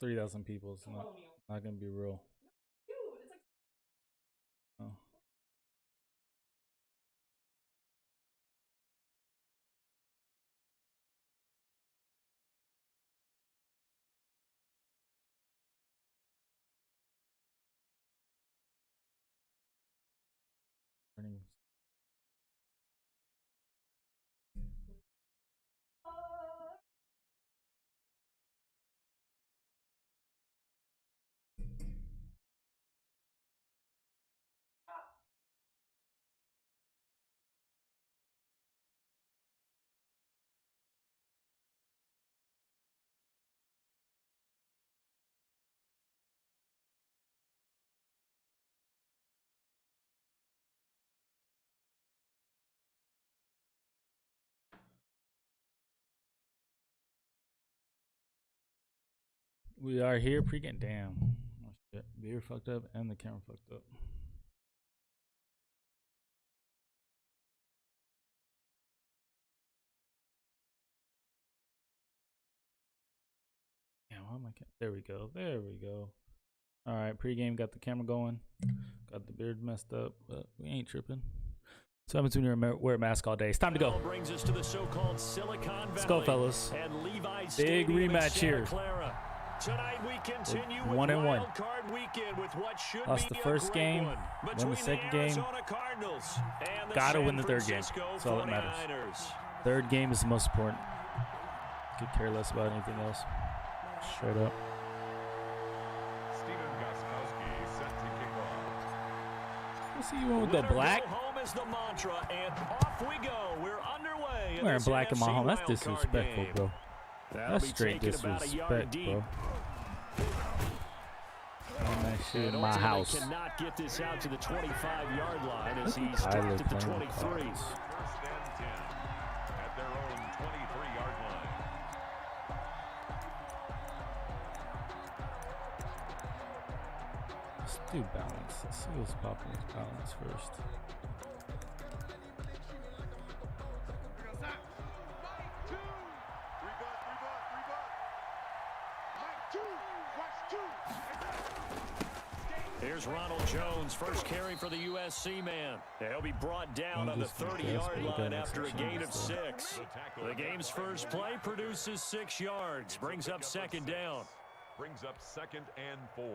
3,000 people. It's not gonna be real. Oh. We are here pre-game. Damn. Oh, shit. Beer fucked up and the camera fucked up. Yeah, why am I? There we go. There we go. All right, pre-game. Got the camera going. Got the beard messed up, but we ain't tripping. So happens when you wear a mask all day. It's time to go. Brings us to the so-called Silicon Valley. Let's go, fellas. And Levi's Big rematch here. Tonight we continue with 1-1. Wildcard weekend with what should Lost be the first game, won the second game. Gotta win the third game. That's all that matters. Third game is the most important. Could care less about anything else. Straight up. Let's see you want with the black. Is the mantra, and off we go. We're underway. Wearing black in my home. That's disrespectful, bro. That's straight disrespect, bro. That shit in my house. Cannot get this out to the 25-yard line as he's stopped at the 23. First and 10 at their own 23-yard line. Let's do balance. Let's see what's popping with balance first. Here's Ronald Jones, first carry for the USC man. He'll be brought down on the 30-yard line after a gain of 6. The game's first play produces 6 yards, brings up second down. Brings up 2nd and 4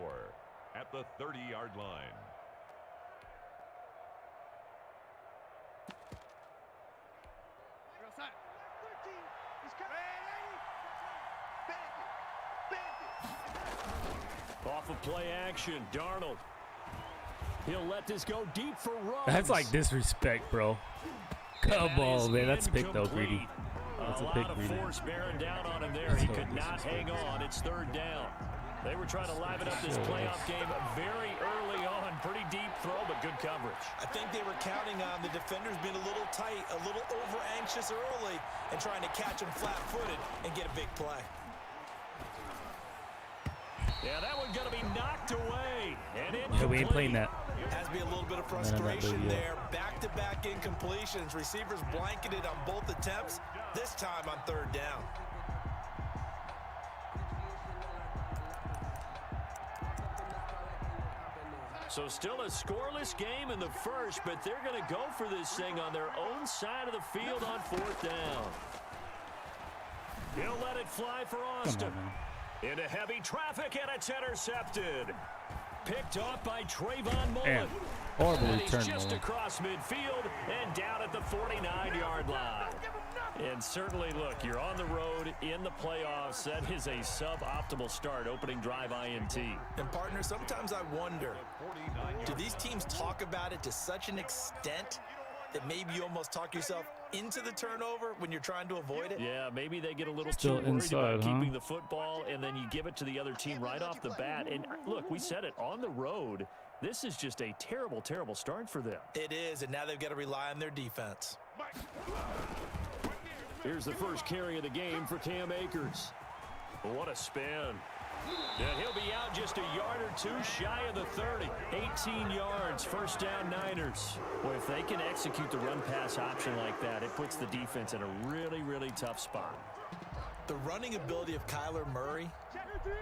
at the 30-yard line. Off of play action, Darnold. He'll let this go deep for Ruggs. That's like disrespect, bro. Come on, man. That's a pick, though, Greedy. That's a pick, Greedy. A lot of force bearing down on him there. He could not hang on. It's third down. They were trying to liven up this playoff game very early on. Pretty deep throw, but good coverage. I think they were counting on the defenders being a little tight, a little over-anxious early, and trying to catch him flat-footed and get a big play. Yeah, that one's going to be knocked away. And yeah, we ain't playing that. Has to be a little bit of frustration there. Back-to-back incompletions. Receivers blanketed on both attempts, this time on third down. So still a scoreless game in the first, but they're going to go for this thing on their own side of the field on fourth down. He'll let it fly for Austin. Into heavy traffic, and it's intercepted. Picked off by Trayvon Mullen. Horrible return, just across midfield and down at the 49-yard line. And certainly, look, you're on the road in the playoffs. That is a suboptimal start, opening drive INT. And, partner, sometimes I wonder, do these teams talk about it to such an extent that maybe you almost talk yourself into the turnover when you're trying to avoid it? Yeah, maybe they get a little too worried about keeping the football, and then you give it to the other team right off the bat. And, look, we said it, on the road, this is just a terrible, terrible start for them. It is, and now they've got to rely on their defense. Here's the first carry of the game for Cam Akers. What a spin. And he'll be out just a yard or two shy of the 30. 18 yards, first down Niners. Boy, if they can execute the run-pass option like that, it puts the defense in a really, really tough spot. The running ability of Kyler Murray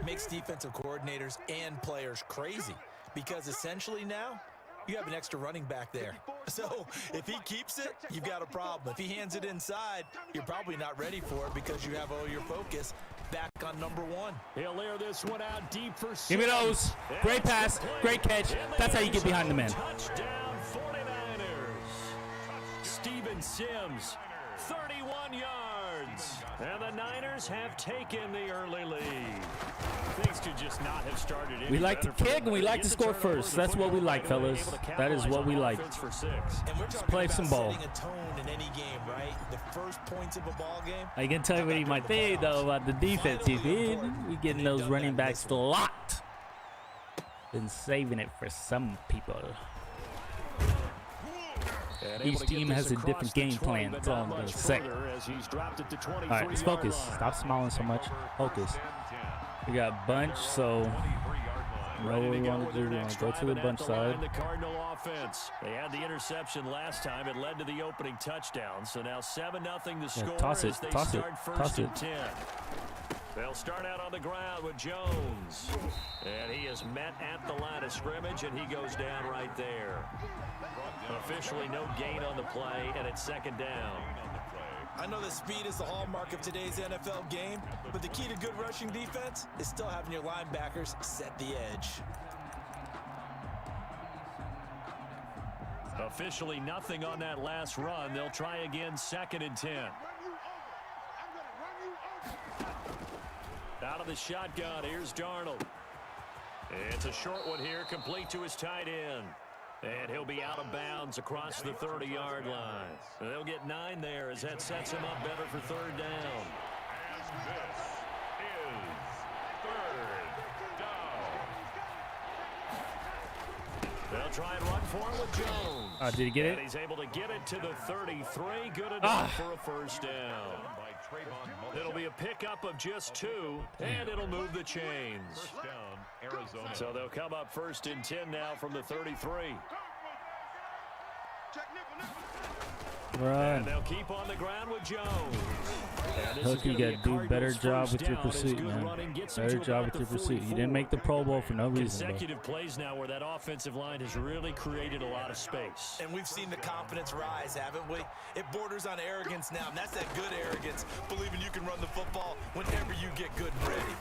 makes defensive coordinators and players crazy because essentially now you have an extra running back there. So if he keeps it, you've got a problem. If he hands it inside, you're probably not ready for it because you have all your focus back on number one. He'll air this one out deep for 6. Give me those. Great pass, great catch. That's how you get behind the man. Touchdown 49ers. Steven Sims, 31 yards. And the Niners have taken the early lead. Things could just not have started any We like to kick and we like to score first. That's what we like, fellas. That is what we like. And we're talking play about some ball. setting a tone in any game, right? The first points of a ball game. I can tell you what you might think, though, about the defense. You did. We getting those running backs locked. Been saving it for some people. Each team has a different game plan. That's all I'm going to say. All right, let's focus. Stop smiling so much. Focus. We got bunch, so know what we want to do. We want to go to the bunch side. The Cardinal offense. They had the interception last time. It led to the opening touchdown. So now 7-0 the score. Toss it. As they Toss it. start first Toss and it. 10. They'll start out on the ground with Jones. And he is met at the line of scrimmage, and he goes down right there. Officially no gain on the play, and it's second down. I know that speed is the hallmark of today's NFL game, but the key to good rushing defense is still having your linebackers set the edge. Officially nothing on that last run. They'll try again, 2nd and 10. Out of the shotgun, here's Darnold. It's a short one here, complete to his tight end. And he'll be out of bounds across the 30-yard line. They'll get 9 there as that sets him up better for 3rd down. And this is 3rd down. They'll try and run for it with Jones. Did he get it? And he's able to get it to the 33. Good enough for a first down. It'll be a pickup of just 2, and it'll move the chains. First down, Arizona. So they'll come up 1st and 10 now from the 33. And Run. they'll keep on the ground with Jones. Hook, you got to do better job with your pursuit, man. Better job with your pursuit. You didn't make the Pro Bowl for no reason, bro. Consecutive plays now where that offensive line has really created a lot of space. And we've seen the confidence rise, haven't we? It borders on arrogance now, and that's that good arrogance, believing you can run the football whenever you get good and ready.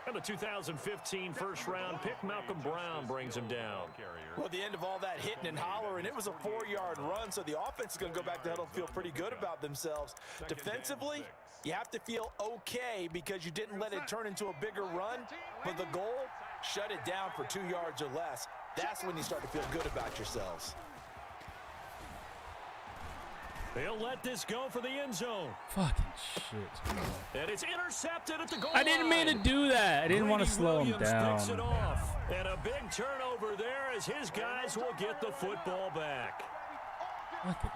And the 2015 first-round pick, Malcolm Brown, brings him down. Well, at the end of all that hitting and hollering, it was a 4-yard run, so the offense is going to go back to huddle and feel pretty good about themselves. Defensively, you have to feel okay because you didn't let it turn into a bigger run, but the goal, shut it down for 2 yards or less. That's when you start to feel good about yourselves. They'll let this go for the end zone. Fucking shit. And it's intercepted at the goal I didn't mean to do that. I didn't want to slow him down. Picks it off. And a big turnover there as his guys will get the football back. Fuck it.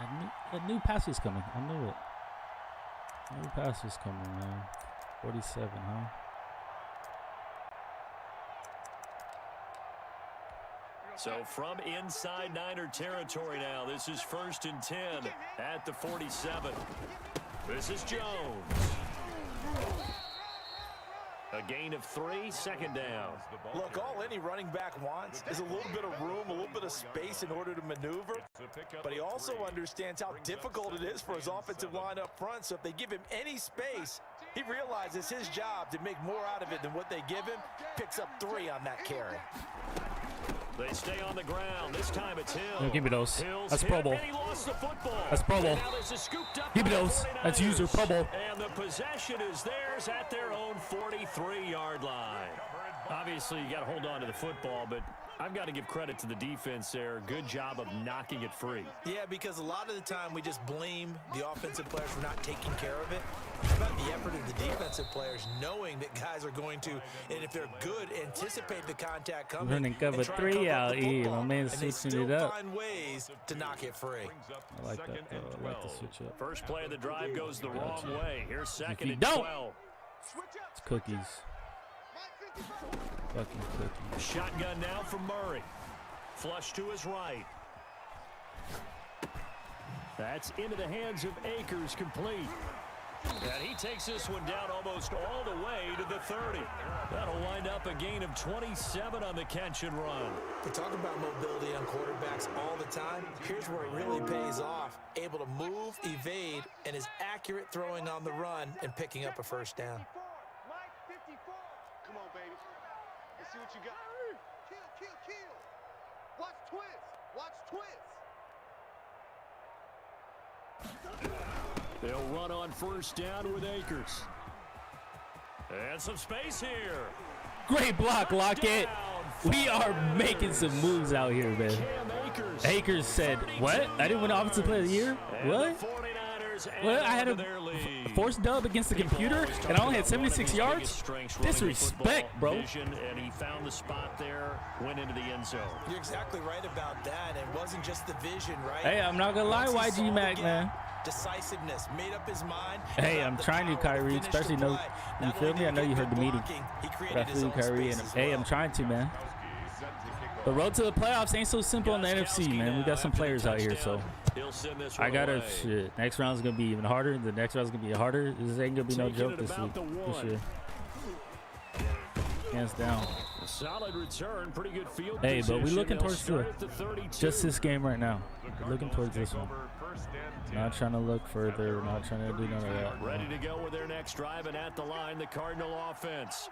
I knew pass was coming. I knew it. I knew pass was coming, man. 47, huh? So from inside Niner territory now, this is 1st and 10 at the 47. This is Jones. A gain of 3, 2nd down. Look, all any running back wants is a little bit of room, a little bit of space in order to maneuver. But he also understands how difficult it is for his offensive line up front. So if they give him any space, he realizes his job to make more out of it than what they give him. Picks up 3 on that carry. They stay on the ground. This time it's Hill. No, give me those. Hill's That's Pro Bowl. hit, and he lost the football. That's Pro Bowl. And now this is scooped up Give me by the those. That's 49ers. user Pro Bowl. And the possession is theirs at their own 43-yard line. Obviously, you got to hold on to the football, but I've got to give credit to the defense there. Good job of knocking it free. Yeah, because a lot of the time we just blame the offensive players for not taking care of it. How about the effort of the defensive players knowing that guys are going to, and if they're good, anticipate the contact coming. Running cover 3 out here. My man's switching it up. Find ways to knock it free. I like that, though. I like the switch up. First play of the drive goes the wrong way. Here's 2nd you and don't, 12. It's cookies. Fucking cookies. Shotgun now from Murray. Flush to his right. That's into the hands of Akers, complete. And he takes this one down almost all the way to the 30. That'll wind up a gain of 27 on the catch and run. We talk about mobility on quarterbacks all the time. Here's where it really pays off. Able to move, evade, and is accurate throwing on the run and picking up a first down. Mike 54. Come on, baby. Let's see what you got. Kill, kill, kill. Watch twist. Watch twist. They'll run on first down with Akers. And some space here. Great block, Lockett. We are making some moves out here, man. Akers said, what? I didn't win Offensive Player of the Year? What? What? I had a forced dub against the computer, and I only had 76 yards? Disrespect, bro. And he found the spot there, went into the end zone. You're exactly right about that. It wasn't just the vision, right? Hey, I'm not going to lie, YG Mac, man. Decisiveness, made up his mind. Hey, I'm trying to, Kyrie, especially know, you feel me? I know you heard the meeting. But I feel you, Kyrie, and hey, I'm trying to, man. The road to the playoffs ain't so simple in the NFC, man. We got some players out here, so I gotta shit. Next round's gonna be even harder. The next round's gonna be harder. This ain't gonna be no joke this week. For sure. Hands down. Solid return, pretty good field hey, but we looking towards just this game right now. We're looking towards this one. Not trying to look further. Not trying to do none of that. Ready to go with their next drive, and at the line, the Cardinal offense.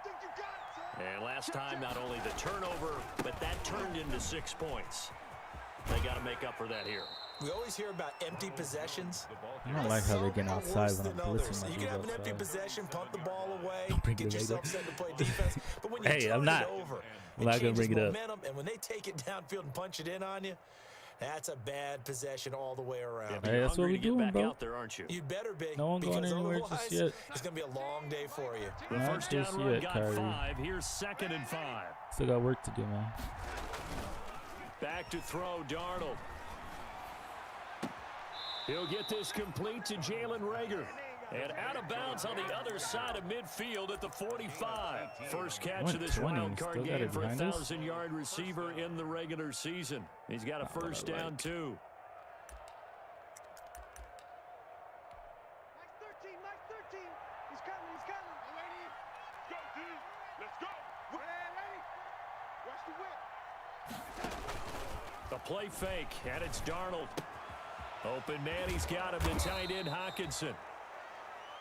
And last time, not only the turnover, but that turned into 6 points. They got to make up for that here. We always hear about empty possessions. I don't like how they're getting outside when I'm blitzing. You can have an empty possession, pump the ball away, get yourself set to play defense. But when you hey, I'm not going to bring it up. And when they take it downfield and punch it in on you, that's a bad possession all the way around. Hey, that's what we're doing, bro. Out there, aren't you? You'd better be. No one going anywhere just yet. It's going to be a long day for you. The first down run got 5. Here's 2nd and 5. Still got work to do, man. Back to throw, Darnold. He'll get this complete to Jalen Reagor. And out of bounds on the other side of midfield at the 45. First catch of this wildcard game for a 1,000-yard receiver in the regular season. He's got a first down, too. Mike 13, Mike 13. He's coming, he's coming. Ready? Go, D. Let's go. Ready? Watch the whip. The play fake, and it's Darnold. Open man, he's got him to tight end Hockenson.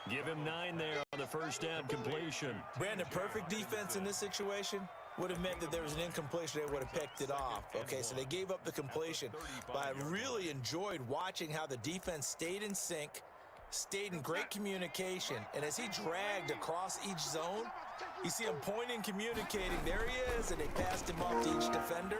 Give him 9 there on the first down completion. Brandon, perfect defense in this situation would have meant that there was an incompletion. They would have picked it off. Okay, so they gave up the completion. But I really enjoyed watching how the defense stayed in sync, stayed in great communication. And as he dragged across each zone, you see him pointing, communicating. There he is, and they passed him off to each defender.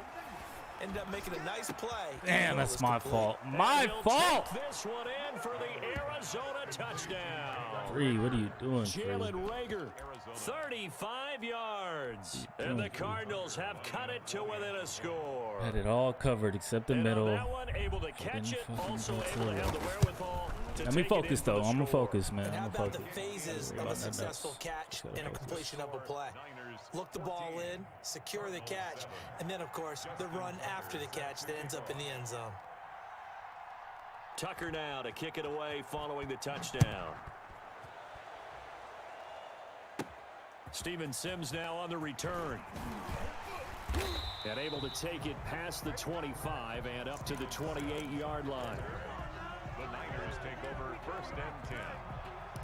Ended up making a nice play. Damn, that's my fault. My fault. This one in for the Arizona touchdown. Free, what are you doing, Jalen Reagor, 35 yards. And the Cardinals have cut it to within a score. Had it all covered except the middle. That one able to catch it, also able to have the wherewithal to Let me focus, though. I'm going to focus, man. And how I'm about going the to focus. phases of a successful catch and a completion of a play? Look the ball in, secure the catch, and then, of course, the run after the catch that ends up in the end zone. Tucker now to kick it away following the touchdown. Steven Sims now on the return. And able to take it past the 25 and up to the 28-yard line. The Niners take over 1st and 10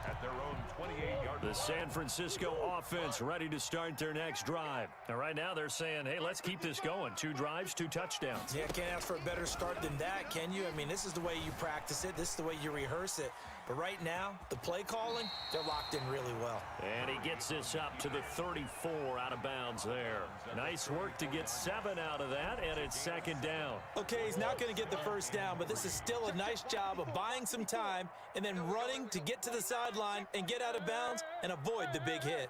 at their own 28-yard line. The San Francisco offense ready to start their next drive. And right now they're saying, hey, let's keep this going. 2 drives, 2 touchdowns. Yeah, can't ask for a better start than that, can you? I mean, this is the way you practice it. This is the way you rehearse it. But right now, the play calling, they're locked in really well. And he gets this up to the 34 out of bounds there. Nice work to get 7 out of that, and it's 2nd down. Okay, he's not going to get the first down, but this is still a nice job of buying some time and then running to get to the sideline and get out of bounds and avoid the big hit.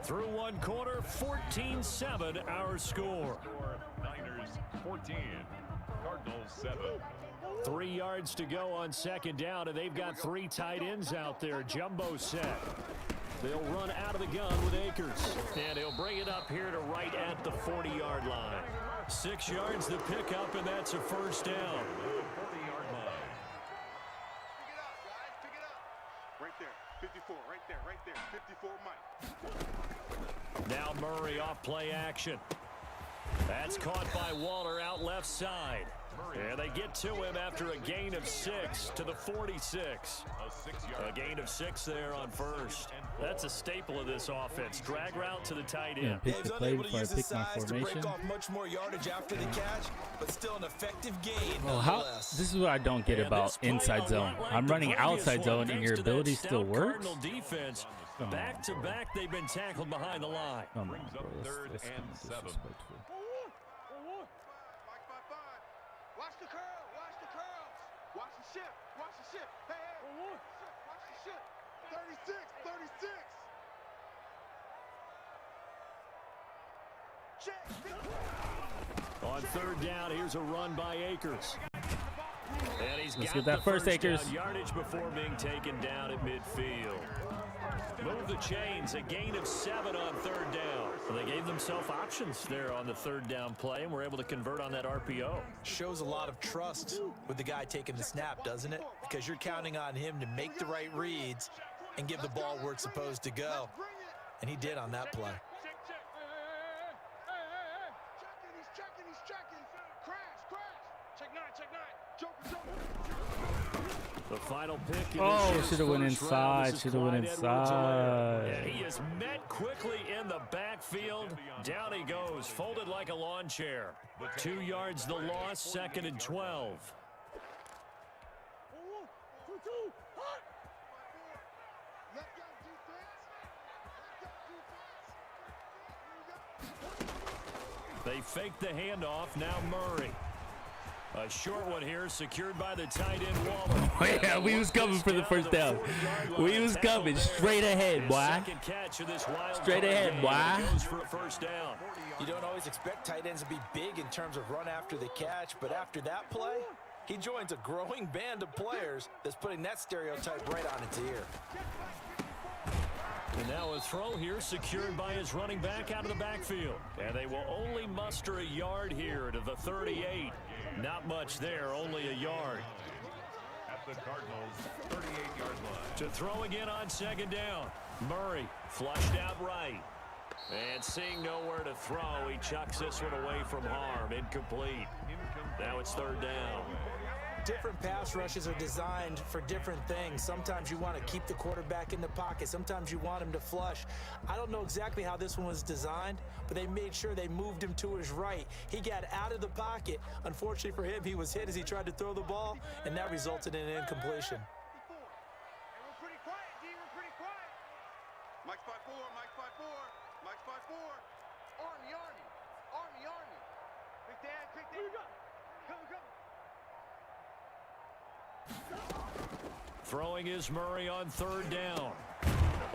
Through one quarter, 14-7 our score. Niners 14, Cardinals 7. 3 yards to go on 2nd down, and they've got 3 tight ends out there. Jumbo set. They'll run out of the gun with Akers. And he'll bring it up here to right at the 40-yard line. 6 yards to pick up, and that's a first down. Right there. 54 Mike. Now Murray off play action. That's caught by Waller out left side. And they get to him after a gain of 6 to the 46. A gain of 6 there on first. That's a staple of this offense. Drag route to the tight end. Pick the play before I pick my formation. To break off much more yardage after the catch, but still an effective gain. Well, this is what I don't get about inside zone. I'm running outside zone, and your ability still works. Defense. Back to back, they've been tackled behind the line. Come on, bro. That's kind of disrespectful. Watch the curl. Watch the curls. Watch the ship. Watch the ship. Hey, hey. Watch the ship. 36. 36. Check. On third down, here's a run by Akers. And he's Let's got get that the first Akers. down yardage before being taken down at midfield. Move the chains, a gain of 7 on third down. Well, they gave themselves options there on the third down play and were able to convert on that RPO. Shows a lot of trust with the guy taking the snap, doesn't it? Because you're counting on him to make the right reads and give the ball where it's supposed to go. And he did on that play. He's checking. Crash. Check 9. Joker. The final pick. Should have went inside. And he is met quickly in the backfield. Down he goes, folded like a lawn chair. 2 yards the loss, 2nd and 12. They fake the handoff. Now Murray. A short one here, secured by the tight end Waller. Yeah, we was coming for the first down. We was coming straight ahead, boy. Straight ahead, boy. You don't always expect tight ends to be big in terms of run after the catch, but after that play, he joins a growing band of players that's putting that stereotype right on its ear. And now a throw here, secured by his running back out of the backfield. And they will only muster a yard here to the 38. Not much there, only a yard. At the Cardinals' 38-yard line. To throw again on 2nd down. Murray flushed out right. And seeing nowhere to throw, he chucks this one away from harm. Incomplete. Now it's 3rd down. Different pass rushes are designed for different things. Sometimes you want to keep the quarterback in the pocket. Sometimes you want him to flush. I don't know exactly how this one was designed, but they made sure they moved him to his right. He got out of the pocket. Unfortunately for him, he was hit as he tried to throw the ball, and that resulted in an incompletion. We're pretty quiet, D. We're pretty quiet. Mike's 5'4". Army. Quick dad. Here you go. Come. Throwing is Murray on 3rd down.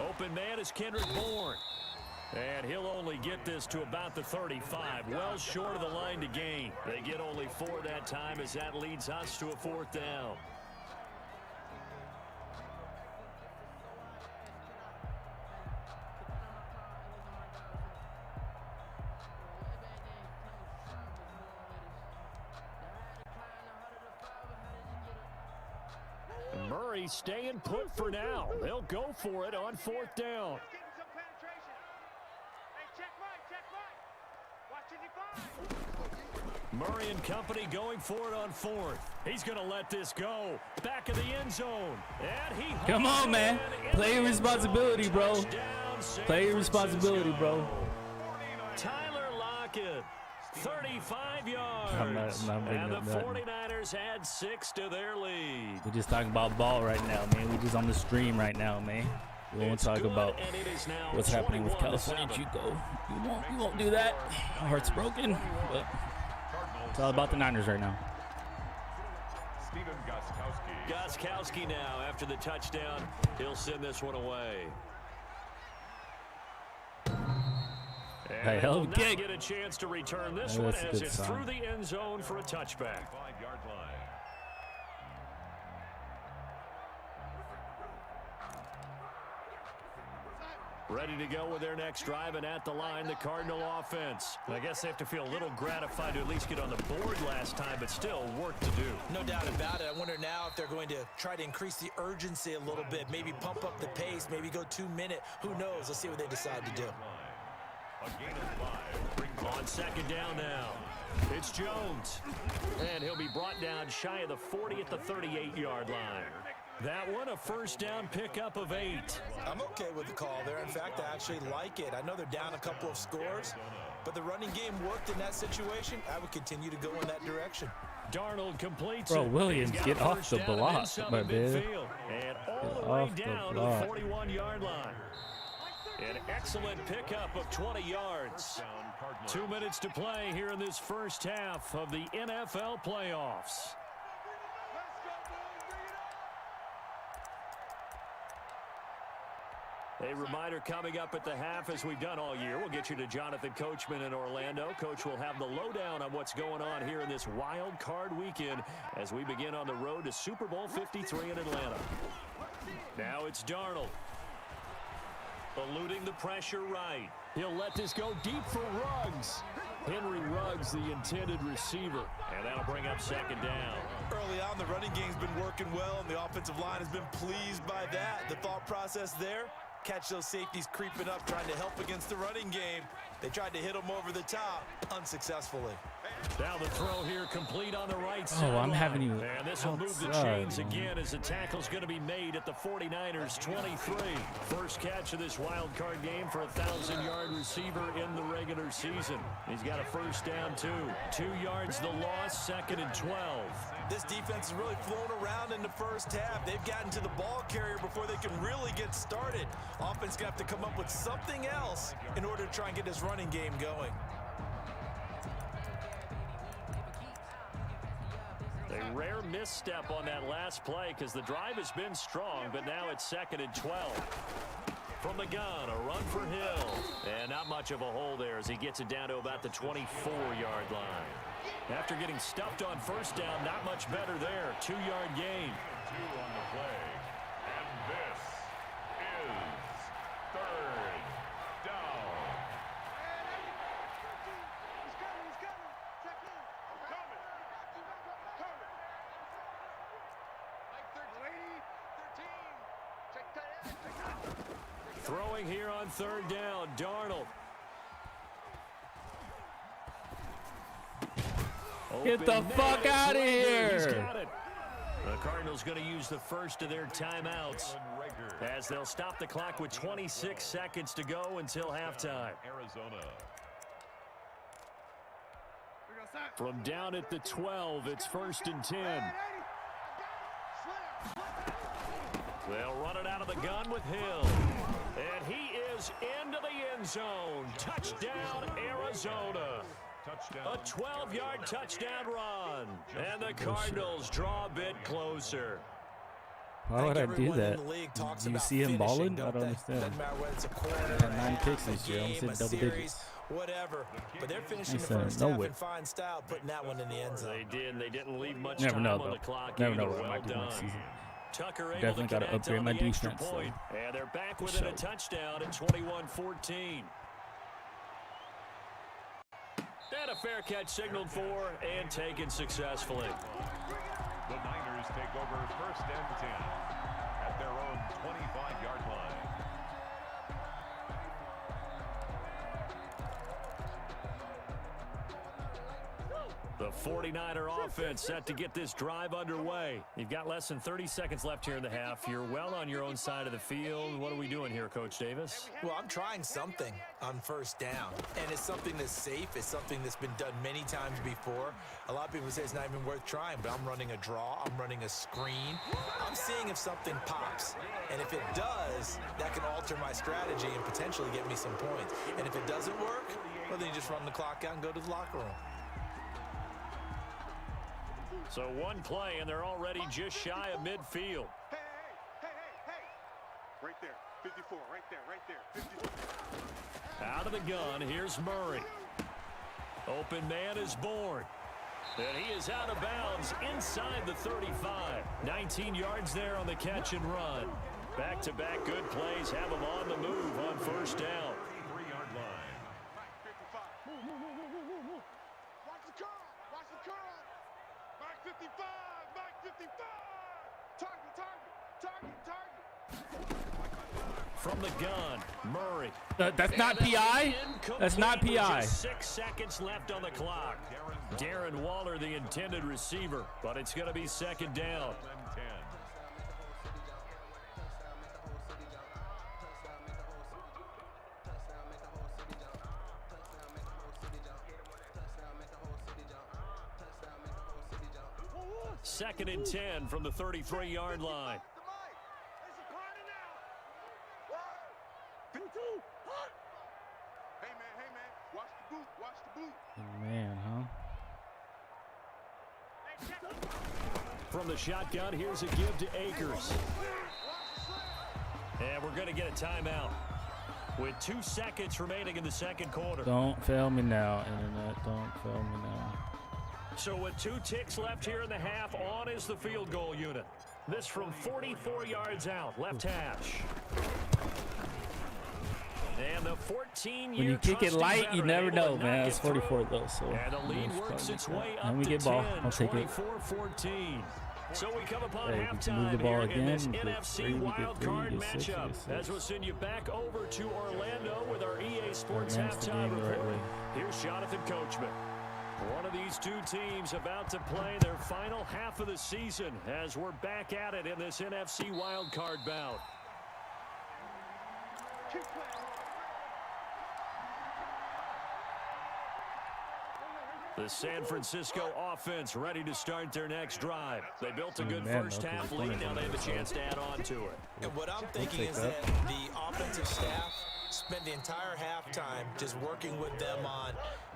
Open man is Kendrick Bourne. And he'll only get this to about the 35. Well short of the line to gain. They get only 4 that time as that leads us to a 4th down. Murray staying put for now. They'll go for it on 4th down. Getting some penetration. Hey, check right. Watch 55. Murray and company going for it on 4th. He's going to let this go. Back of the end zone. And he Come on, man. Play your responsibility, bro. Play your responsibility, bro. Tyler Lockett, 35 yards. And the 49ers add 6 to their lead. We're just talking about ball right now, man. We're just on the stream right now, man. We won't talk about what's happening with California Chico. You won't do that. My heart's broken, but it's all about the Niners right now. Steven Gostkowski now after the touchdown. He'll send this one away. Hey, hell of a kick. Get a chance to return this one as it's through the end zone for a touchback. 5-yard line. Ready to go with their next drive, and at the line, the Cardinal offense. I guess they have to feel a little gratified to at least get on the board last time, but still work to do. No doubt about it. I wonder now if they're going to try to increase the urgency a little bit, maybe pump up the pace, maybe go 2-minute. Who knows? Let's see what they decide to do. A gain of 5. On second down now, it's Jones. And he'll be brought down shy of the 40 at the 38-yard line. That one, a first down pickup of 8. I'm okay with the call there. In fact, I actually like it. I know they're down a couple of scores, but the running game worked in that situation. I would continue to go in that direction. Darnold completes Bro, it. Williams, get off the block, my dude. And all the way down to the 41-yard line. An excellent pickup of 20 yards. 2 minutes to play here in this first half of the NFL playoffs. A reminder coming up at the half, as we've done all year. We'll get you to Jonathan Coachman in Orlando. Coach will have the lowdown on what's going on here in this wild card weekend as we begin on the road to Super Bowl 53 in Atlanta. Now it's Darnold. Eluding the pressure right. He'll let this go deep for Ruggs. Henry Ruggs, the intended receiver. And that'll bring up second down. Early on, the running game's been working well, and the offensive line has been pleased by that. The thought process there, catch those safeties creeping up, trying to help against the running game. They tried to hit them over the top, unsuccessfully. Now the throw here complete on the right side. Oh, I'm having you And this will move the chains again as the tackle's going to be made at the 49ers 23. First catch of this wild card game for a 1,000-yard receiver in the regular season. He's got a first down, too. 2 yards the loss, second and 12. This defense has really flown around in the first half. They've gotten to the ball carrier before they can really get started. Offense going to have to come up with something else in order to try and get this running game going. A rare misstep on that last play because the drive has been strong, but now it's second and 12. From the gun, a run for Hill. And not much of a hole there as he gets it down to about the 24-yard line. After getting stuffed on first down, not much better there. 2-yard gain. 2 on the play. And this is third down. Throwing here on third down, Darnold. Get the fuck out of here! He's got it. The Cardinals going to use the first of their timeouts as they'll stop the clock with 26 seconds to go until halftime. Arizona. From down at the 12, it's first and 10. They'll run it out of the gun with Hill. And he is into the end zone. Touchdown, Arizona. A 12-yard touchdown run. And the Cardinals draw a bit closer. Why would I do that? Do you see him balling? I don't understand. I had 9 picks this year. I almost hit double digits. Whatever, but they're finishing the first half in fine style, putting that one in the end zone. They did. They didn't leave much time on the clock. Never know what I might do next season. Tucker definitely got to upgrade my defense. And they're back within a touchdown at 21-14. And a fair catch signaled for and taken successfully. The Niners take over first and 10 at their own 25-yard line. The 49er offense set to get this drive underway. You've got less than 30 seconds left here in the half. You're well on your own side of the field. What are we doing here, Coach Davis? Well, I'm trying something on first down, and it's something that's safe. It's something that's been done many times before. A lot of people say it's not even worth trying, but I'm running a draw. I'm running a screen. I'm seeing if something pops, and if it does, that can alter my strategy and potentially get me some points. And if it doesn't work, well, then you just run the clock out and go to the locker room. So one play, and they're already just shy of midfield. Hey. Right there, 54, right there, 54. Out of the gun, here's Murray. Open man is Bourne. And he is out of bounds inside the 35. 19 yards there on the catch and run. Back-to-back good plays have them on the move on first down. 3-yard line. Watch the curl. Watch the curl. Back 55. Back 55. Target, target, target, target. From the gun, Murray. That's not PI? That's not PI. Just 6 seconds left on the clock. Darren Waller, the intended receiver, but it's going to be second down. 10. Second and 10 from the 33-yard line. Hey, man, watch the boot, watch the boot. Man, huh? From the shotgun, here's a give to Akers. And we're going to get a timeout with 2 seconds remaining in the second quarter. Don't fail me now, Internet. Don't fail me now. So with 2 ticks left here in the half, on is the field goal unit. This from 44 yards out, left hash. And the 14-year When you kick it light, you never know, man. It's 44 though, so. And the lead works its way up we to get ball. 10, I'll take it. 24-14. So we come upon Hey, we can move halftime the ball here in this again. We get NFC 3, we get Wild 3, Card we get 6, we matchup. get 6. As we'll send you back over to Orlando with our EA Sports Manage the halftime game the right report. way. Here's Jonathan Coachman. One of these 2 teams about to play their final half of the season as we're back at it in this NFC Wild Card bout. The San Francisco offense ready to start their next drive. They built a good first half lead. Now they have a chance to add on to it. And what I'm thinking is that the offensive staff spent the entire halftime just working with them on,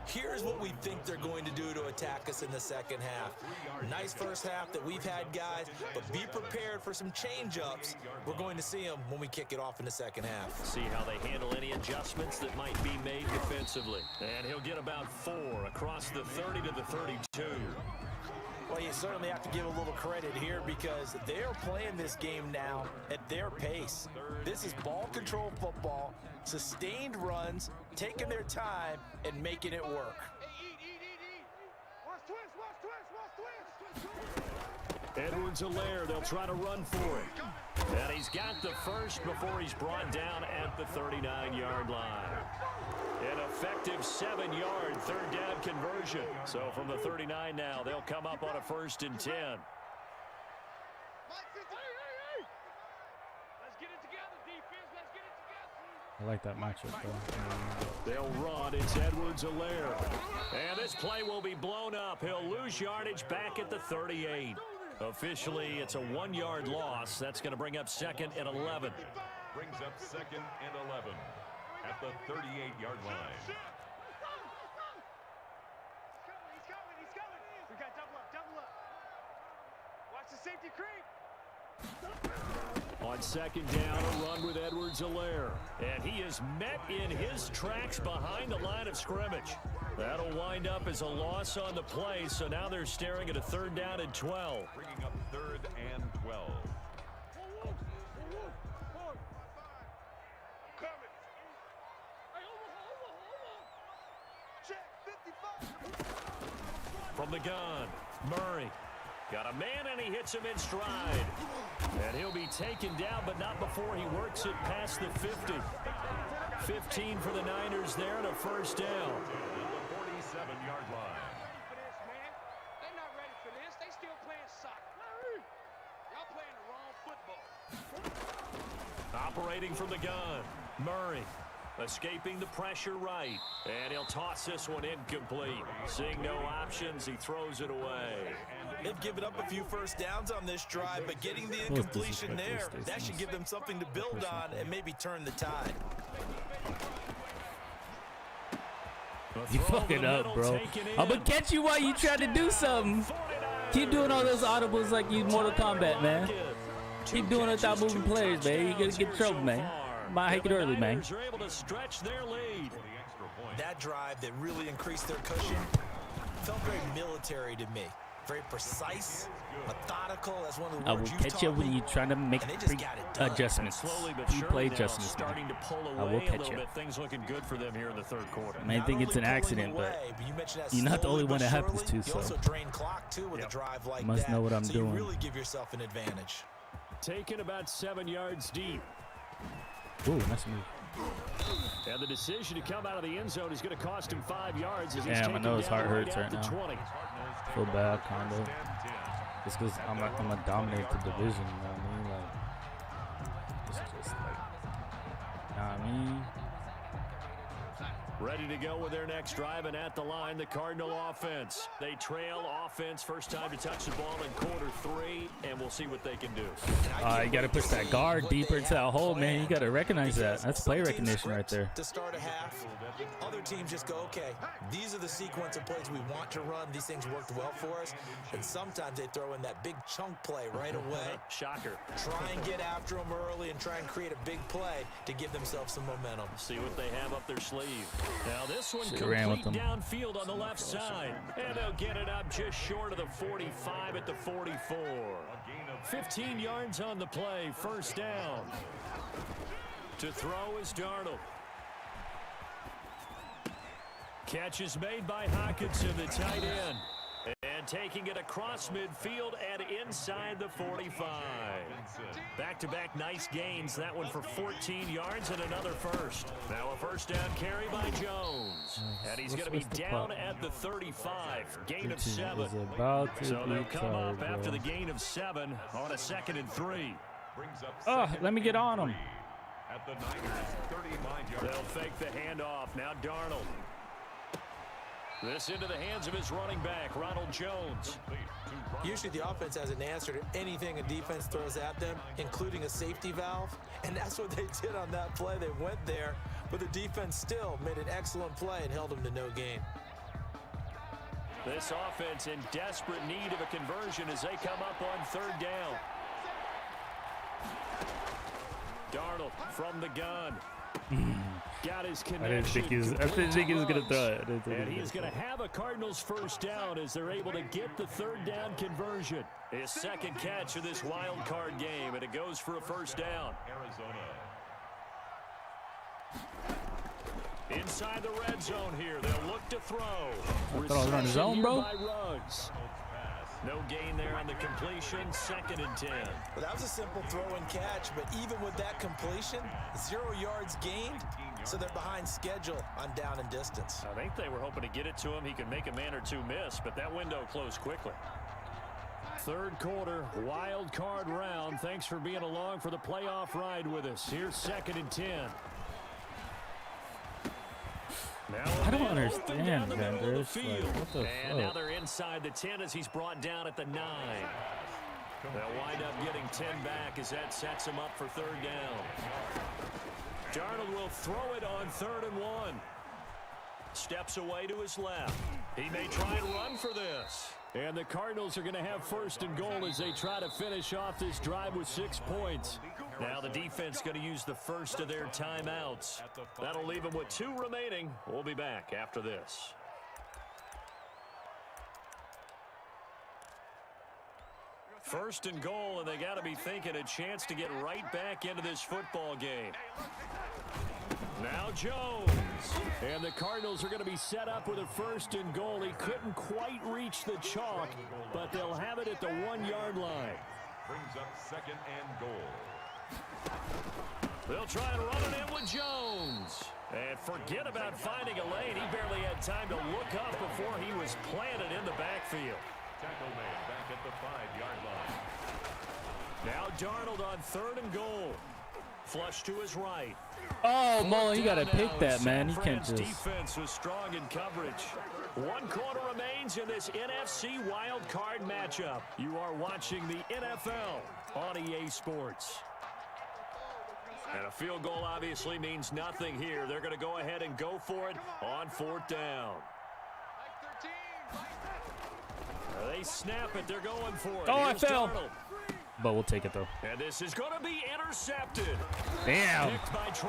here's what we think they're going to do to attack us in the second half. Nice first half that we've had, guys, but be prepared for some change-ups. We're going to see them when we kick it off in the second half. See how they handle any adjustments that might be made defensively. And he'll get about 4 across the 30 to the 32. Well, you certainly have to give a little credit here because they're playing this game now at their pace. This is ball control football, sustained runs, taking their time, and making it work. Watch twist, watch twist. Edwards-Helaire, they'll try to run for it. And he's got the first before he's brought down at the 39-yard line. An effective 7-yard third down conversion. So from the 39 now, they'll come up on a 1st and 10. I like that matchup, though. They'll run. It's Edwards-Helaire. And this play will be blown up. He'll lose yardage back at the 38. Officially, it's a 1-yard loss. That's going to bring up 2nd and 11. Brings up 2nd and 11 at the 38-yard line. He's coming. We got double up. Watch the safety creep. On 2nd down, a run with Edwards-Helaire. And he is met in his tracks behind the line of scrimmage. That'll wind up as a loss on the play, so now they're staring at a 3rd down and 12. Bringing up 3rd and 12. From the gun, Murray. Got a man, and he hits him in stride. And he'll be taken down, but not before he works it past the 50. 15 for the Niners there and a 1st down. At the 47-yard line. They're not ready for this. They still playing soccer. Y'all playing the wrong football. Operating from the gun, Murray. Escaping the pressure right. And he'll toss this one incomplete. Seeing no options, he throws it away. They've given up a few first downs on this drive, but getting the incompletion there, that should give them something to build on and maybe turn the tide. You fucking up, bro. I'm gonna catch you while you try to do something. Keep doing all those audibles like you Mortal Kombat, man. Keep doing it without moving players, man. You're gonna get in trouble, man. Might hike it early, man. Are able to stretch their lead. That drive that really increased their cushion felt very military to me. very precise, methodical. That's one of the I words will you catch you taught when me. you're trying to make And they just got it done. adjustments. Slowly but Pre-play surely now adjustments. starting to pull I will away a catch little you. bit. Things looking good for them here in the third quarter. I mean, I think it's an accident, but you mentioned that you're not the slowly only one but that happens surely. to, You so also drain clock too with a drive like must that. know what I'm so doing. You really give yourself an advantage. Taken about 7 yards deep. Ooh, nice move. And the decision to come out of the end zone is going to cost him 5 yards. As he's Damn, I taken know his down heart hurts at right the now. 20. Feel bad, kind of. Just because I'm gonna dominate the division, you know what I mean? Like, it's just like, you know what I mean? Ready to go with their next drive, and at the line, the Cardinal offense. They trail offense, first time to touch the ball in quarter 3, and we'll see what they can do. You got to push that guard deeper into that hole, man. You got to recognize that. That's play recognition right there. To start a half, other teams just go, okay, these are the sequence of plays we want to run. These things worked well for us. And sometimes they throw in that big chunk play right away. Shocker. Try and get after them early and try and create a big play to give themselves some momentum. See what they have up their sleeve. Now this one Should've ran with complete them. downfield on the left side. And they'll get it up just short of the 45 at the 44. 15 yards on the play, first down. To throw is Darnold. Catch is made by Hockenson, the tight end. And taking it across midfield and inside the 45. Back-to-back nice gains. That one for 14 yards and another first. Now a first down carry by Jones. And he's going to be down at the 35. Gain of 7. So they'll come up after the gain of 7 on a 2nd and 3. Oh, let me get on him. At the Niners, 39 yards. They'll fake the handoff. Now Darnold. This into the hands of his running back, Ronald Jones. Usually the offense has an answer to anything a defense throws at them, including a safety valve. And that's what they did on that play. They went there, but the defense still made an excellent play and held them to no gain. This offense in desperate need of a conversion as they come up on 3rd down. Darnold from the gun. Got his connection. I didn't think he was going to throw it. And he is going to have a Cardinals first down as they're able to get the 3rd down conversion. His 2nd catch of this wild card game, and it goes for a first down. Arizona. Inside the red zone here, they'll look to throw. I thought I was on his own, bro. By Ruggs. No gain there on the completion, 2nd and 10. Well, that was a simple throw and catch, but even with that completion, 0 yards gained, so they're behind schedule on down and distance. I think they were hoping to get it to him. He could make a man or two miss, but that window closed quickly. 3rd quarter, wild card round. Thanks for being along for the playoff ride with us. Here's 2nd and 10. Now I don't understand, man. Like, what the and now fuck? they're inside the 10 as he's brought down at the 9. They'll wind up getting 10 back as that sets him up for 3rd down. Darnold will throw it on 3rd and 1. Steps away to his left. He may try and run for this. And the Cardinals are going to have 1st and goal as they try to finish off this drive with 6 points. Now the defense going to use the first of their timeouts. That'll leave them with 2 remaining. We'll be back after this. First and goal, and they got to be thinking a chance to get right back into this football game. Now Jones. And the Cardinals are going to be set up with a 1st and goal. He couldn't quite reach the chalk, but they'll have it at the 1-yard line. Brings up 2nd and goal. They'll try and run it in with Jones. And forget about finding a lane. He barely had time to look up before he was planted in the backfield. Tackle man back at the 5-yard line. Now Darnold on 3rd and goal. Flush to his right. Oh, Mullen, you got to pick that, man. You can't just... Defense was strong in coverage. 1 quarter remains in this NFC wild card matchup. You are watching the NFL on EA Sports. And a field goal obviously means nothing here. They're going to go ahead and go for it on 4th down. They snap it. They're going for it. Oh, Here's I fell. Darnold. But we'll take it, though. And this is going to be intercepted. Damn.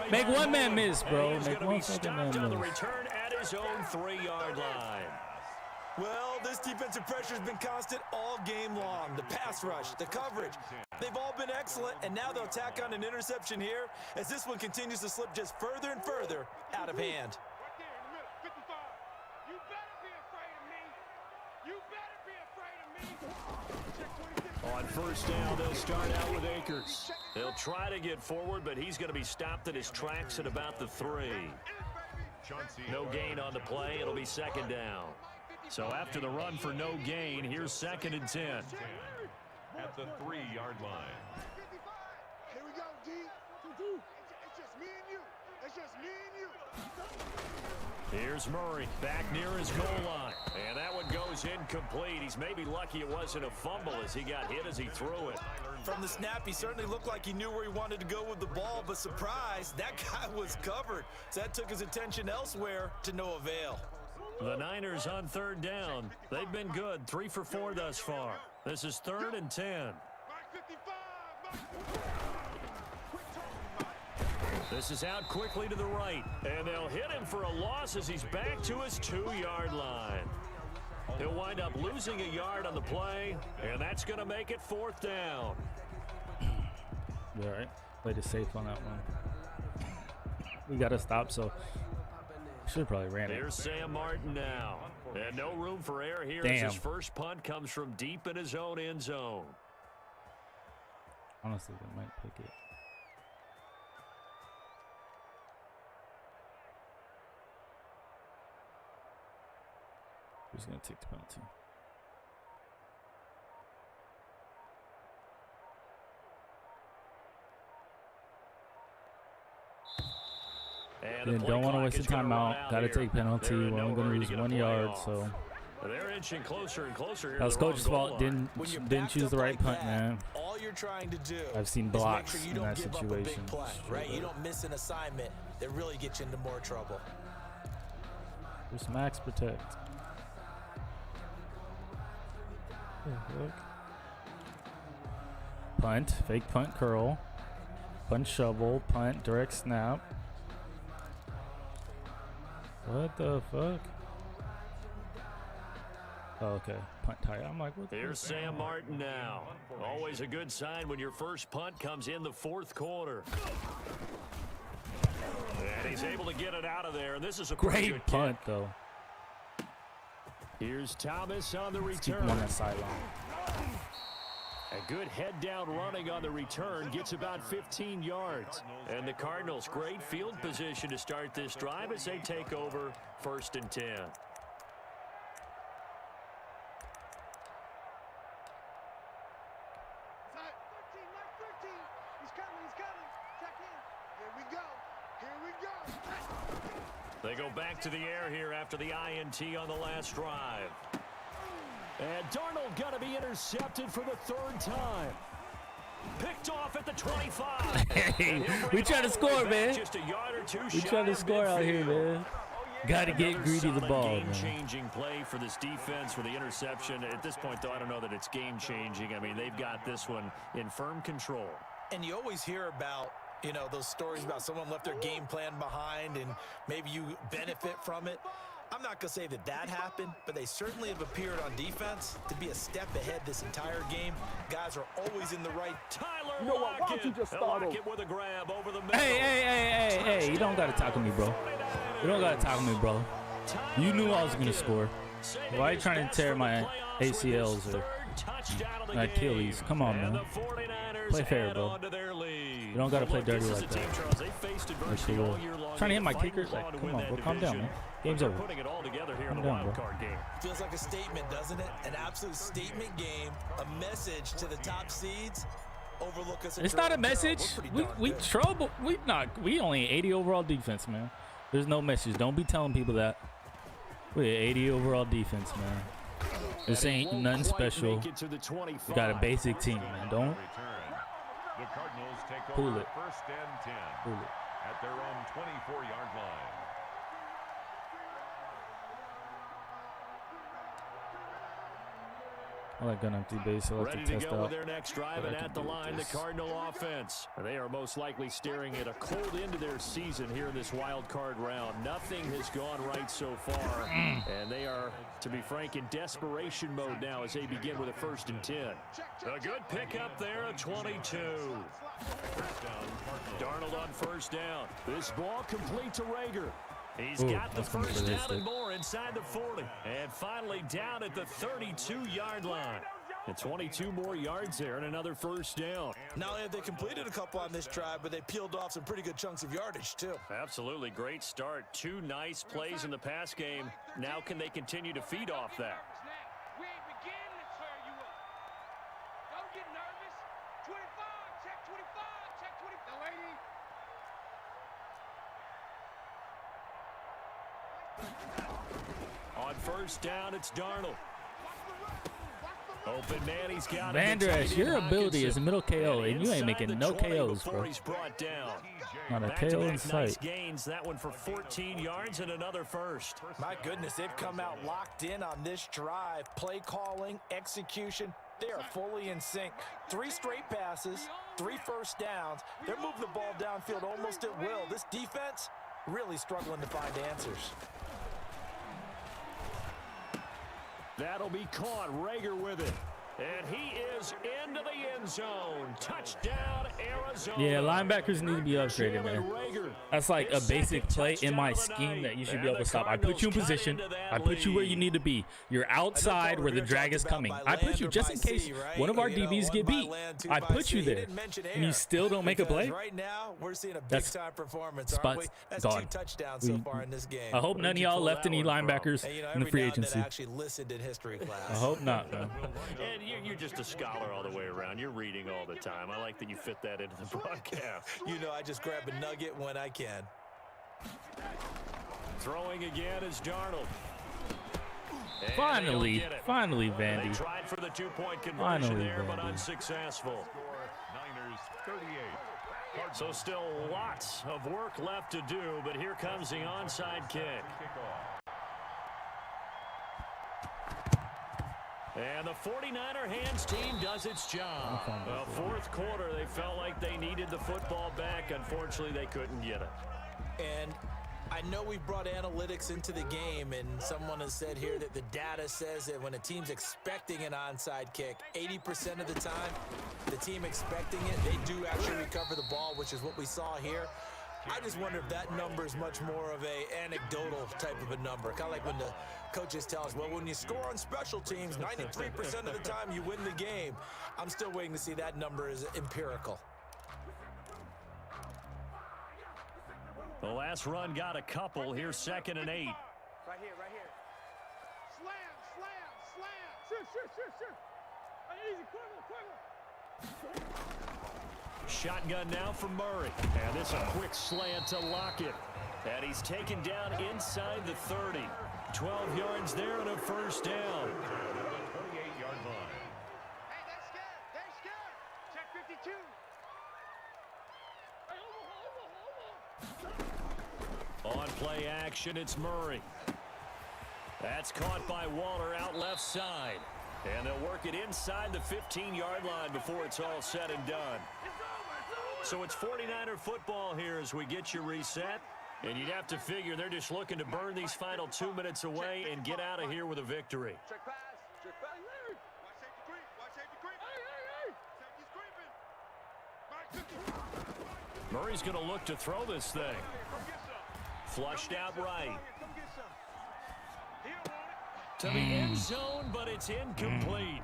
Make one man miss, bro. Make one fucking man on the miss. return at his own 3-yard line. Well, this defensive pressure has been constant all game long. The pass rush, the coverage, they've all been excellent, and now they'll tack on an interception here as this one continues to slip just further and further out of hand. Right there in the middle, 55. You better be afraid of me. You better be afraid of me. Check 26. On first down, they'll start out with Akers. They'll try to get forward, but he's going to be stopped in his tracks at about the 3. No gain on the play. It'll be second down. So after the run for no gain, here's 2nd and 10. At the 3-yard line. 55. Here we go, D. It's just me and you. It's just me and you. Here's Murray back near his goal line. And that one goes incomplete. He's maybe lucky it wasn't a fumble as he got hit as he threw it. From the snap, he certainly looked like he knew where he wanted to go with the ball, but surprise, that guy was covered. So that took his attention elsewhere to no avail. The Niners on 3rd down. They've been good, 3 for 4 thus far. This is 3rd and 10. Mark 55. This is out quickly to the right, and they'll hit him for a loss as he's back to his 2-yard line. He'll wind up losing a yard on the play, and that's going to make it 4th down. All right, played it safe on that one. We got to stop, so should have probably ran it. Here's Sam Martin now, and no room for error here as his first punt comes from deep in his own end zone. Honestly, they might pick it. Who's going to take the penalty? And don't want to waste the timeout. Got to take penalty. We're only going to lose 1 yard, so. They're inching closer and closer here. That was coach's fault. Didn't choose the right punt, man. All you're trying to do I've seen blocks in that situation. Right? You don't miss an assignment that really gets you into more trouble. Just max protect. Look. Punt, fake punt curl, punt shovel, punt direct snap. What the fuck? Oh, okay, punt tie. I'm like, what the Here's Sam Martin now. Always a good sign when your first punt comes in the 4th quarter. And he's able to get it out of there. And this is a great punt, though. Here's Thomas on the Let's keep return. him on that sideline. A good head down running on the return, gets about 15 yards. And the Cardinals, great field position to start this drive as they take over 1st and 10. Mark 13. He's coming. Check in. Here we go. They go back to the air here after the INT on the last drive. And Darnold got to be intercepted for the 3rd time. Picked off at the 25. Hey, we trying to score, man. Just a yard or two We trying to score out here, man. Got to get greedy the ball, man. Game-changing play for this defense for the interception. At this point, though, I don't know that it's game-changing. I mean, they've got this one in firm control. And you always hear about, you know, those stories about someone left their game plan behind and maybe you benefit from it. I'm not going to say that that happened, but they certainly have appeared on defense to be a step ahead this entire game. Guys are always in the right. Tyler Lockett. Lockett with a grab over the middle. Hey, you don't got to tackle me, bro. You don't got to tackle me, bro. You knew I was going to score. Why are you trying to tear my ACLs or my Achilles? Come on, man. Play fair, bro. You don't got to play dirty like that. That's cool. Trying to hit my kickers? Like, come on, bro. Calm down, man. Game's over. Calm down, bro. Feels like a statement, doesn't it? An absolute statement game. A message to the top seeds. Overlook us. It's not a message. We trouble. We only 80 overall defense, man. There's no message. Don't be telling people that. We're 80 overall defense, man. This ain't nothing special. We got a basic team, man. Don't pull it. First and 10 Pull it. at their own 24-yard line. I like gun empty base. I like Ready to to test go out with their next drive, and at the line, the this. Cardinal offense. They are most likely staring at a cold end to their season here in this wild card round. Nothing has gone right so far, and they are, to be frank, in desperation mode now as they begin with a 1st and 10. A good pickup there, a 22. Darnold on 1st down. This ball complete to Rager. He's got the 1st down and more inside the 40. And finally down at the 32-yard line. And 22 more yards there and another 1st down. Not only have they completed a couple on this drive, but they peeled off some pretty good chunks of yardage, too. Absolutely great start. 2 nice plays in the pass game. Now can they continue to feed off that? We ain't beginning to tear you up. Don't get nervous. 25, check 25, check 25. The lady. On 1st down, it's Darnold. Open man, he's got it. Van Der Esch, your ability is a middle KO, and you ain't making no KOs, bro. He's brought down. Not a KO in sight. Nice gains. That one for 14 yards and another 1st. My goodness, they've come out locked in on this drive. Play calling, execution, they are fully in sync. 3 straight passes, 3 1st downs. They're moving the ball downfield almost at will. This defense really struggling to find answers. That'll be caught. Rager with it. And he is into the end zone. Touchdown, Arizona. Yeah, linebackers need to be upgraded, man. That's like a basic play in my scheme that you should be able to stop. I put you in position. I put you where you need to be. You're outside where the drag is coming. I put you just in case one of our DBs get beat. I put you there, and you still don't make a play? Right now, we're seeing a big-time performance, aren't we? That's gone. 2 touchdowns so far in this game. I hope none of y'all left any linebackers in the free agency. Actually listened in history class. I hope not, man. And you're just a scholar all the way around. You're reading all the time. I like that you fit that into the broadcast. You know, I just grab a nugget when I can. Throwing again is Darnold. And Finally, Vandy. They tried for the 2-point conversion there, but unsuccessful. Niners 38. So still lots of work left to do, but here comes the onside kick. And the 49er hands team does its job. Well, 4th quarter, they felt like they needed the football back. Unfortunately, they couldn't get it. And I know we've brought analytics into the game, and someone has said here that the data says that when a team's expecting an onside kick, 80% of the time, the team expecting it, they do actually recover the ball, which is what we saw here. I just wonder if that number is much more of a anecdotal type of a number. Kind of like when the coaches tell us, well, when you score on special teams, 93% of the time you win the game. I'm still waiting to see that number is empirical. The last run got a couple. Here's 2nd and 8. Right here, right here. Slam, slam, slam. Sure. Easy, quicker. Shotgun now from Murray. And this a quick slant to Lockett. And he's taken down inside the 30. 12 yards there and a 1st down. 28-yard line. Hey, they're scared. Check 52. Hey, On play action, it's Murray. That's caught by Waller out left side. And they'll work it inside the 15-yard line before it's all said and done. So it's 49er football here as we get you reset. And you'd have to figure they're just looking to burn these final 2 minutes away and get out of here with a victory. Check pass. Check pass. Watch safety creep. Watch safety creep. Safety's creeping. Murray's going to look to throw this thing. Flushed out right. To the end zone, but it's incomplete.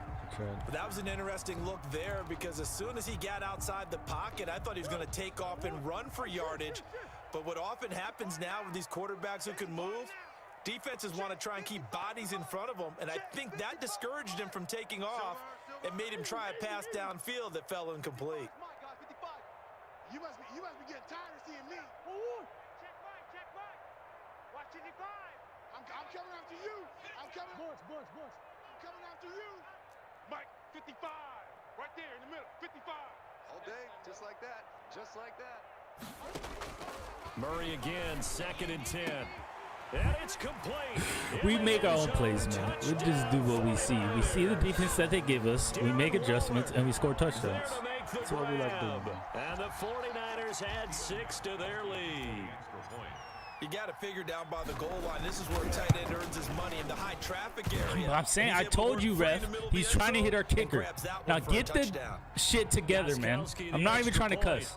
That was an interesting look there because as soon as he got outside the pocket, I thought he was going to take off and run for yardage. But what often happens now with these quarterbacks who can move, defenses want to try and keep bodies in front of them, and I think that discouraged him from taking off and made him try a pass downfield that fell incomplete. My God, 55. You must be getting tired of seeing me. check back. Watch 55. I'm coming after you. I'm coming. Boys. I'm coming after you. Mike, 55. Right there in the middle, 55. All day, just like that. Just like that. Murray again, 2nd and 10. And it's complete. We make our own plays, man. We just do what we see. We see the defense that they give us. We make adjustments, and we score touchdowns. That's what we like doing, man. And the 49ers add 6 to their lead. You got to figure down by the goal line. This is where a tight end earns his money in the high traffic area. I'm saying, I told you, ref. He's trying to hit our kicker. Now get the shit together, man. I'm not even trying to cuss.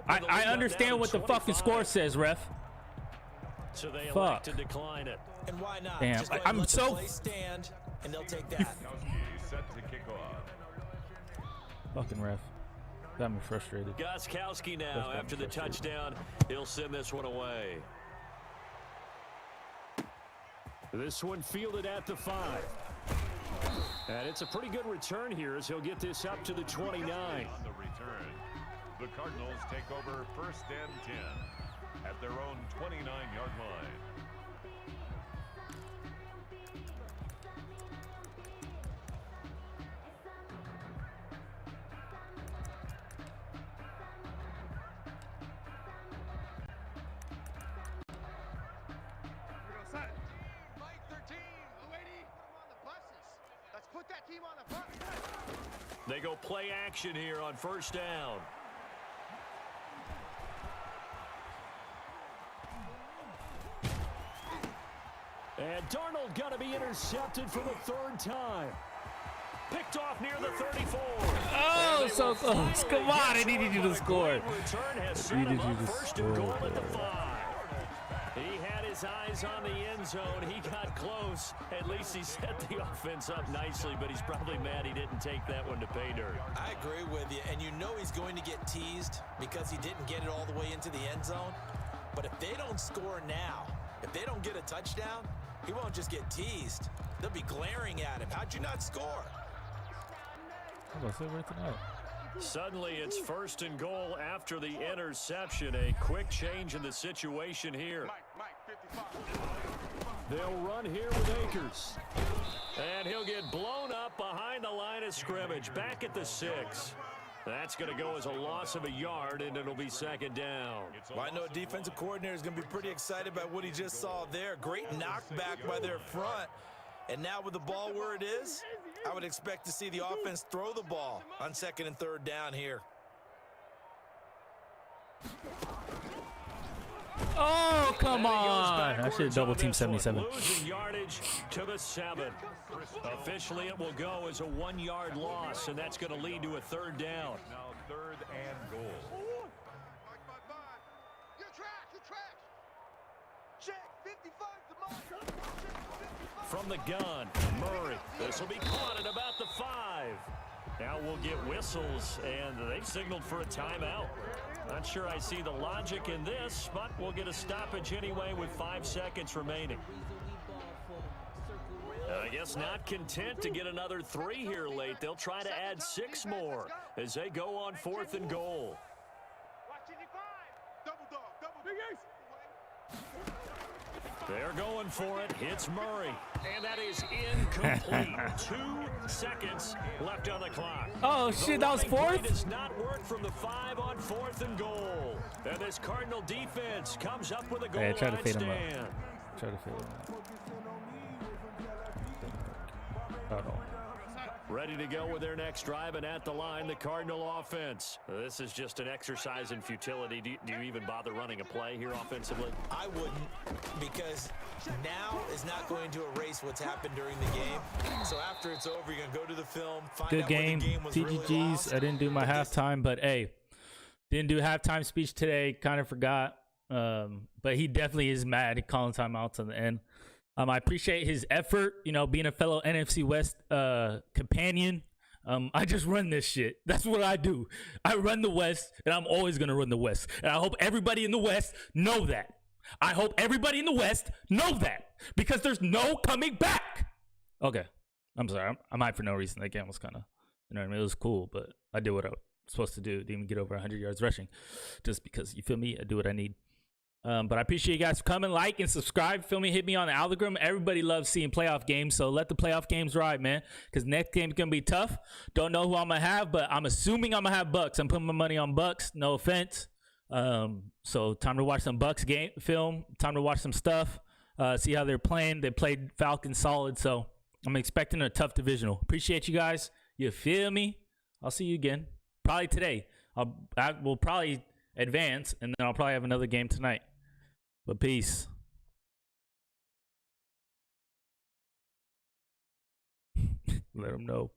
I understand what the fucking score says, ref. So they Fuck. to decline it. And why not? Damn, Just go ahead I'm and let the so play stand, and they'll take that. Set to kick off. fucking ref. Got me frustrated. Gostkowski now after the touchdown. He'll send this one away. This one fielded at the 5. And it's a pretty good return here as he'll get this up to the 29. On the return, the Cardinals take over 1st and 10 at their own 29-yard line. Put that team on the bus. They go play action here on 1st down. And Darnold got to be intercepted for the 3rd time. Picked off near the 34. Oh, so close. Come on, I needed you to score. Return has set him up 1st and goal at the 5. He had his eyes on the end zone. He got close. At least he set the offense up nicely, but he's probably mad he didn't take that one to pay dirt. I agree with you, and you know he's going to get teased because he didn't get it all the way into the end zone. But if they don't score now, if they don't get a touchdown, he won't just get teased. They'll be glaring at him. How'd you not score? I'm gonna say right tonight. Suddenly, it's 1st and goal after the interception. A quick change in the situation here. They'll run here with Akers. And he'll get blown up behind the line of scrimmage. Back at the 6. That's going to go as a loss of a yard, and it'll be 2nd down. Well, I know a defensive coordinator is going to be pretty excited by what he just saw there. Great knockback by their front. And now with the ball where it is, I would expect to see the offense throw the ball on 2nd and 3rd down here. Oh, come on. I should have double team 77. Losing yardage to the 7. Officially, it will go as a 1-yard loss, and that's going to lead to a 3rd down. Now 3rd and goal. You're trash. Check 55 the mark. From the gun, Murray. This will be caught at about the 5. Now we'll get whistles, and they've signaled for a timeout. Not sure I see the logic in this, but we'll get a stoppage anyway with 5 seconds remaining. I guess not content to get another 3 here late. They'll try to add 6 more as they go on 4th and goal. They're going for it. Hits Murray. And that is incomplete. 2 seconds left on the clock. Oh, shit, that was 4th? Does not work from the 5 on 4th and goal. And this Cardinal defense comes up with a goal line try to fade him stand. up. Try to fade him up. Uh-oh. Ready to go with their next drive, and at the line, the Cardinal offense. This is just an exercise in futility. Do you even bother running a play here offensively? I wouldn't, because now is not going to erase what's happened during the game. So after it's over, you're going to go to the film, find Good out game. where the game was really TGGs. lost. I didn't do my halftime, but hey, didn't do halftime speech today. Kind of forgot. But he definitely is mad calling timeouts on the end. I appreciate his effort, you know, being a fellow NFC West companion. I just run this shit. That's what I do. I run the West, and I'm always going to run the West. And I hope everybody in the West know that. I hope everybody in the West know that, because there's no coming back. Okay. I'm sorry. I'm hyped for no reason. That game was kind of, you know what I mean? It was cool, but I did what I was supposed to do. Didn't even get over 100 yards rushing just because, you feel me? I do what I need. But I appreciate you guys for coming. Like and subscribe. Feel me? Hit me on the algorithm. Everybody loves seeing playoff games, so let the playoff games ride, man, because next game's going to be tough. Don't know who I'm going to have, but I'm assuming I'm going to have Bucks. I'm putting my money on Bucks. No offense. So time to watch some Bucks game film. Time to watch some stuff. see how they're playing. They played Falcons solid, so I'm expecting a tough divisional. Appreciate you guys. You feel me? I'll see you again. Probably today. I will probably advance, and then I'll probably have another game tonight. But peace. Let them know.